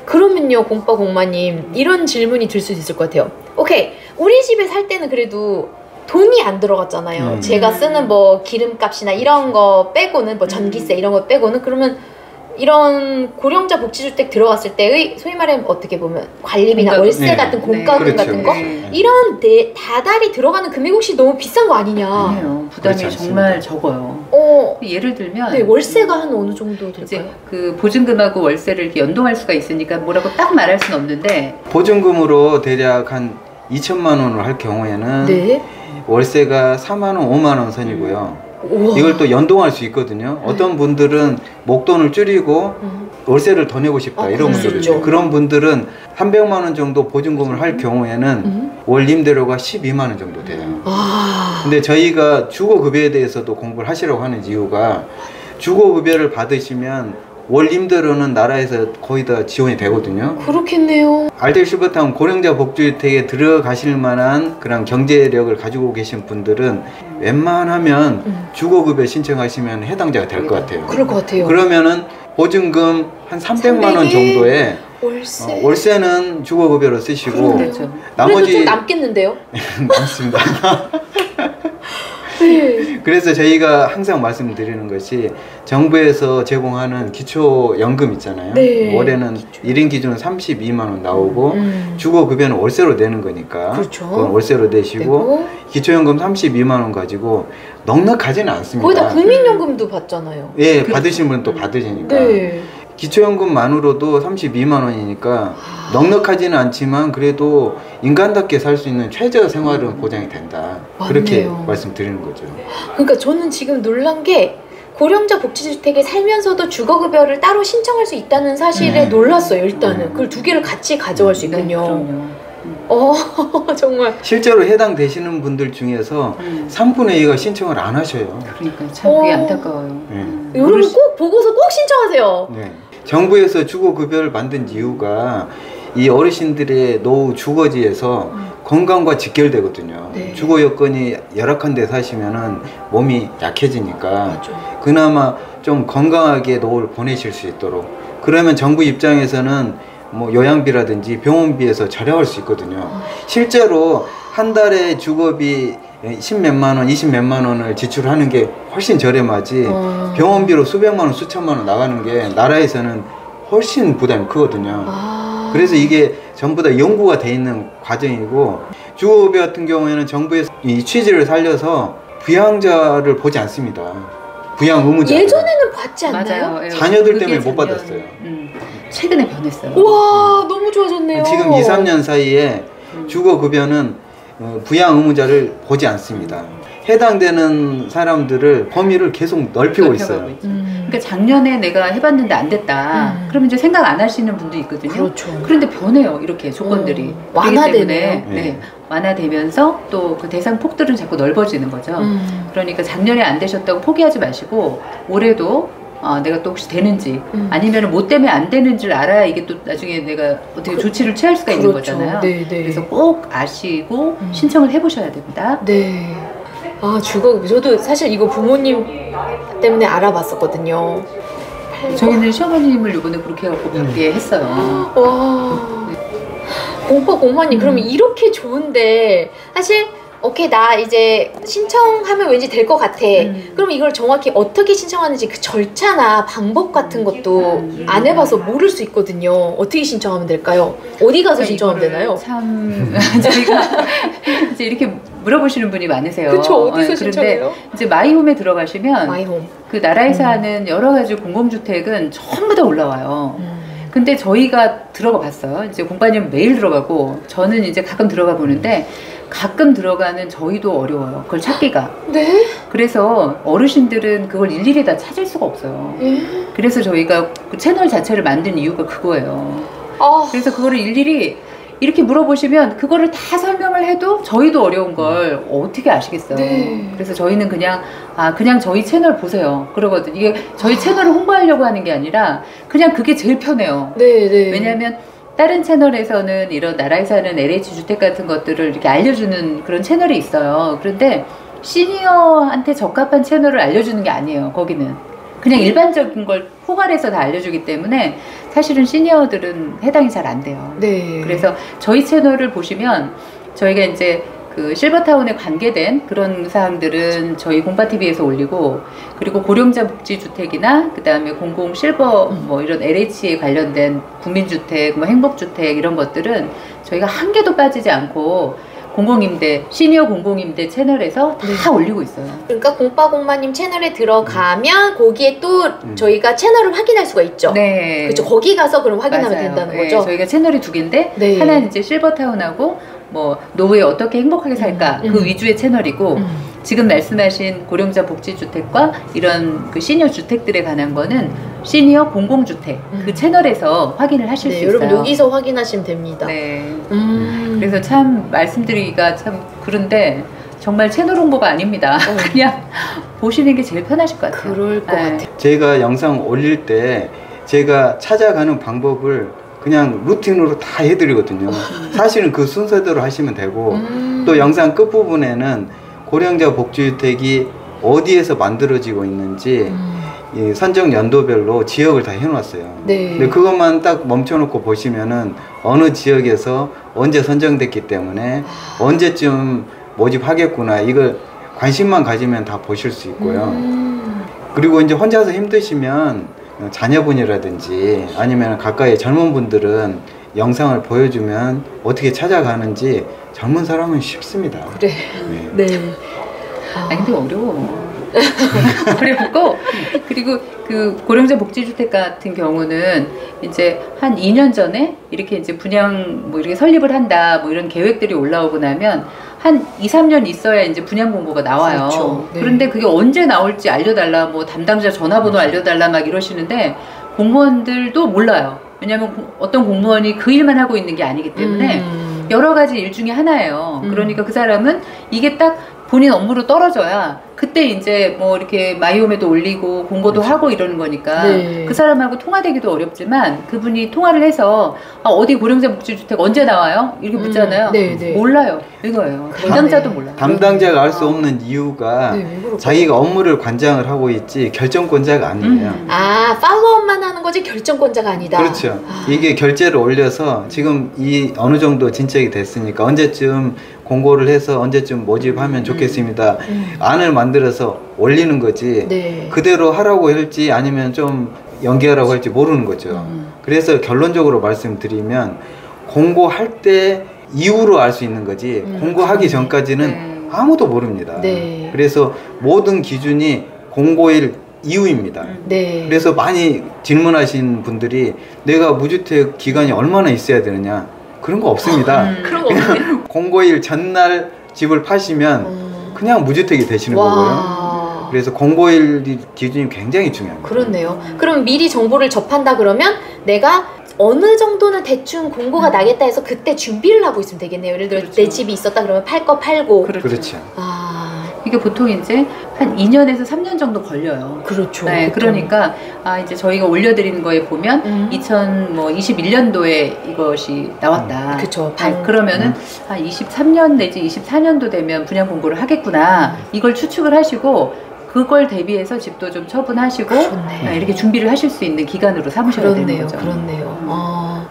그러면요, 공빠공마님, 이런 질문이 들 수도 있을 것 같아요. 오케이, 우리 집에 살 때는 그래도 돈이 안 들어갔잖아요. 제가 쓰는 뭐 기름값이나 이런 거 빼고는, 뭐 전기세 이런 거 빼고는, 그러면 이런 고령자 복지주택 들어갔을 때의 소위 말하면 어떻게 보면 관리비나 공과금. 월세 같은 공과금 그렇죠. 같은 거, 네. 이런 다달이 들어가는 금액 혹시 너무 비싼 거 아니냐. 아니에요. 부담이 그렇지 정말 적어요. 예를 들면 네, 월세가 한 어느 정도 될까요? 이제 그 보증금하고 월세를 이렇게 연동할 수가 있으니까 뭐라고 딱 말할 수는 없는데, 보증금으로 대략 한 2천만 원을 할 경우에는 네. 월세가 4만 원, 5만 원 선이고요. 우와. 이걸 또 연동할 수 있거든요. 어떤 분들은 목돈을 줄이고 월세를 더 내고 싶다, 이런 그럴 수 분들이 있죠. 있어요. 그런 분들은 300만 원 정도 보증금을 할 경우에는 월 임대료가 12만 원 정도 돼요. 근데 저희가 주거급여에 대해서도 공부를 하시라고 하는 이유가, 주거급여를 받으시면 월 임대료는 나라에서 거의 다 지원이 되거든요. 그렇겠네요. 알뜰시버타운 고령자 복지주택에 들어가실 만한 그런 경제력을 가지고 계신 분들은 웬만하면 주거급여 신청하시면 해당자가 될 것 같아요. 그럴 것 같아요. 그러면은 보증금 한 300만 원 정도에 월세. 월세는 주거급여로 쓰시고 그렇죠. 나머지 나머지 좀 남겠는데요? 남습니다. 네. 그래서 저희가 항상 말씀드리는 것이, 정부에서 제공하는 기초연금 있잖아요. 네. 올해는 1인 기준으로 32만 원 나오고 주거급여는 월세로 내는 거니까 그렇죠. 그건 월세로 내시고, 그리고 기초연금 32만 원 가지고 넉넉하지는 않습니다. 거의 다 국민연금도 받잖아요. 예, 받으신 분은 또 받으시니까. 네. 기초연금만으로도 32만 원이니까 넉넉하지는 않지만 그래도 인간답게 살 수 있는 최저 생활은 보장이 된다. 그렇게 맞네요. 말씀드리는 거죠. 그러니까 저는 지금 놀란 게, 고령자 복지주택에 살면서도 주거급여를 따로 신청할 수 있다는 사실에 놀랐어요. 일단은 그걸 두 개를 같이 가져갈 수 네, 있군요. 그럼요. 정말. 실제로 해당되시는 분들 중에서 3분의 2가 신청을 안 하셔요. 그러니까 참 그게 안타까워요. 여러분 꼭 보고서 꼭 신청하세요. 네. 정부에서 주거급여를 만든 이유가, 이 어르신들의 노후 주거지에서 건강과 직결되거든요. 네. 주거 여건이 열악한 데 사시면은 몸이 약해지니까 맞아요. 그나마 좀 건강하게 노후를 보내실 수 있도록, 그러면 정부 입장에서는 뭐 요양비라든지 병원비에서 절약할 수 있거든요. 실제로 한 달에 주거비 10몇만 원, 20몇만 원을 지출하는 게 훨씬 저렴하지, 병원비로 수백만 원, 수천만 원 나가는 게 나라에서는 훨씬 부담이 크거든요. 그래서 이게 전부 다 연구가 돼 있는 과정이고, 주거급여 같은 경우에는 정부에서 이 취지를 살려서 부양자를 보지 않습니다. 부양 의무자. 예전에는 받지 않나요? 맞아요. 자녀들 그게 때문에 못 작년, 받았어요. 최근에 변했어요. 와, 너무 좋아졌네요. 지금 2, 3년 사이에 주거급여는 부양 의무자를 보지 않습니다. 해당되는 사람들을 범위를 계속 넓히고 있어요. 그러니까 작년에 내가 해봤는데 안 됐다. 그러면 이제 생각 안 하시는 분도 있거든요. 그렇죠. 그런데 변해요. 이렇게 조건들이. 그렇기 완화되네요. 때문에, 네. 완화되면서 또 그 대상 폭들은 자꾸 넓어지는 거죠. 그러니까 작년에 안 되셨다고 포기하지 마시고, 올해도 내가 또 혹시 되는지 아니면 뭐 때문에 안 되는지를 알아야 이게 또 나중에 내가 어떻게 조치를 취할 수가 있는 거잖아요. 네, 네. 그래서 꼭 아시고 신청을 해보셔야 됩니다. 네. 주거급여. 저도 사실 이거 부모님 때문에 알아봤었거든요. 저희는 시어머님을 이번에 그렇게 해갖고 받게 했어요. 와. 공파공마님, 그러면 이렇게 좋은데, 사실 오케이, 나 이제 신청하면 왠지 될 것 같아. 그럼 이걸 정확히 어떻게 신청하는지 그 절차나 방법 같은 것도 안 해봐서 모를 수 있거든요. 어떻게 신청하면 될까요? 어디 가서 신청하면 되나요? 참 저희가 이제 이렇게 물어보시는 분이 많으세요. 그쵸, 어디서 그런데 신청해요? 이제 마이홈에 들어가시면 마이홈. 그 나라에서 하는 여러 가지 공공주택은 전부 다 올라와요. 근데 저희가 들어가 봤어요. 이제 공과님 매일 들어가고, 저는 이제 가끔 들어가 보는데, 가끔 들어가는 저희도 어려워요. 그걸 찾기가. 네? 그래서 어르신들은 그걸 일일이 다 찾을 수가 없어요. 그래서 저희가 그 채널 자체를 만든 이유가 그거예요. 그래서 그거를 일일이 이렇게 물어보시면 그거를 다 설명을 해도 저희도 어려운 걸 어떻게 아시겠어요. 네. 그래서 저희는 그냥 그냥 저희 채널 보세요 그러거든요. 이게 저희 채널을 홍보하려고 하는 게 아니라 그냥 그게 제일 편해요. 네, 네. 왜냐하면 다른 채널에서는 이런 나라에서 하는 LH 주택 같은 것들을 이렇게 알려주는 그런 채널이 있어요. 그런데 시니어한테 적합한 채널을 알려주는 게 아니에요. 거기는 그냥 일반적인 걸 포괄해서 다 알려주기 때문에 사실은 시니어들은 해당이 잘 안 돼요. 네. 그래서 저희 채널을 보시면 저희가 이제 그 실버타운에 관계된 그런 사항들은 저희 공파TV에서 올리고, 그리고 고령자 복지주택이나 그 다음에 공공 실버 뭐 이런 LH에 관련된 국민주택, 뭐 행복주택 이런 것들은 저희가 한 개도 빠지지 않고 공공임대, 시니어 공공임대 채널에서 다 올리고 있어요. 그러니까 공빠공마님 채널에 들어가면 거기에 또 저희가 채널을 확인할 수가 있죠. 네. 그렇죠. 거기 가서 그럼 확인하면 맞아요. 된다는 네, 거죠. 저희가 채널이 두 개인데 네. 하나는 이제 실버타운하고 뭐 노후에 어떻게 행복하게 살까 그 위주의 채널이고, 지금 말씀하신 고령자 복지주택과 이런 그 시니어 주택들에 관한 거는 시니어 공공주택 그 채널에서 확인을 하실 수 있어요. 여러분 여기서 확인하시면 됩니다. 네. 그래서 참 말씀드리기가 참 그런데 정말 채널 홍보가 아닙니다. 그냥 보시는 게 제일 편하실 것 같아요. 그럴 것 같아요. 제가 영상 올릴 때 제가 찾아가는 방법을 그냥 루틴으로 다 해드리거든요. 사실은 그 순서대로 하시면 되고, 또 영상 끝부분에는 고령자 복지주택이 어디에서 만들어지고 있는지 이 선정 연도별로 지역을 다 해놨어요. 네. 근데 그것만 딱 멈춰놓고 보시면은 어느 지역에서 언제 선정됐기 때문에 언제쯤 모집하겠구나, 이걸 관심만 가지면 다 보실 수 있고요. 그리고 이제 혼자서 힘드시면 자녀분이라든지 아니면 가까이 젊은 분들은 영상을 보여주면 어떻게 찾아가는지 젊은 사람은 쉽습니다. 그래. 네. 아니 근데 어려워. 어렵고, 그리고 그 고령자 복지주택 같은 경우는 이제 한 2년 전에 이렇게 이제 분양 뭐 이렇게 설립을 한다 뭐 이런 계획들이 올라오고 나면 한 2, 3년 있어야 이제 분양 공고가 나와요. 그렇죠. 네. 그런데 그게 언제 나올지 알려달라, 뭐 담당자 전화번호 알려달라 막 이러시는데 공무원들도 몰라요. 왜냐하면 어떤 공무원이 그 일만 하고 있는 게 아니기 때문에 여러 가지 일 중에 하나예요. 그러니까 그 사람은 이게 딱 본인 업무로 떨어져야 그때 이제 뭐 이렇게 마이홈에도 올리고 공고도 그렇죠. 하고 이러는 거니까 네. 그 사람하고 통화되기도 어렵지만 그분이 통화를 해서 아, 어디 고령자 복지주택 언제 나와요? 이렇게 묻잖아요. 네, 네. 몰라요. 이거예요. 담당자도 몰라요. 담당자가 알 수 없는 이유가 자기가 업무를 관장을 하고 있지 결정권자가 아니에요. 아, 팔로업만 하는 거지 결정권자가 아니다. 그렇죠. 이게 결제를 올려서 지금 이 어느 정도 진척이 됐으니까 언제쯤 공고를 해서 언제쯤 모집하면 좋겠습니다. 안을 만들어서 올리는 거지. 네. 그대로 하라고 할지 아니면 좀 연기하라고 할지 모르는 거죠. 그래서 결론적으로 말씀드리면 공고할 때 이후로 알 수 있는 거지 공고하기 전까지는 아무도 모릅니다. 네. 그래서 모든 기준이 공고일 이후입니다. 네. 그래서 많이 질문하신 분들이 내가 무주택 기간이 얼마나 있어야 되느냐, 그런 거 없습니다. 그런 거 없네. 공고일 전날 집을 파시면 그냥 무주택이 되시는 거고요. 그래서 공고일 기준이 굉장히 중요합니다. 그렇네요. 그럼 미리 정보를 접한다 그러면 내가 어느 정도는 대충 공고가 나겠다 해서 그때 준비를 하고 있으면 되겠네요. 예를 들어 그렇죠. 내 집이 있었다 그러면 팔 거 팔고. 그렇죠. 아, 이게 보통 이제 한 2년에서 3년 정도 걸려요. 그렇죠. 네, 그러니까 아 이제 저희가 올려드리는 거에 보면 2021년도에 이것이 나왔다. 그렇죠. 네, 그러면은 한 23년 내지 24년도 되면 분양 공고를 하겠구나. 이걸 추측을 하시고 그걸 대비해서 집도 좀 처분하시고 그렇네. 이렇게 준비를 하실 수 있는 기간으로 삼으셔야 되는 거죠. 그렇네요.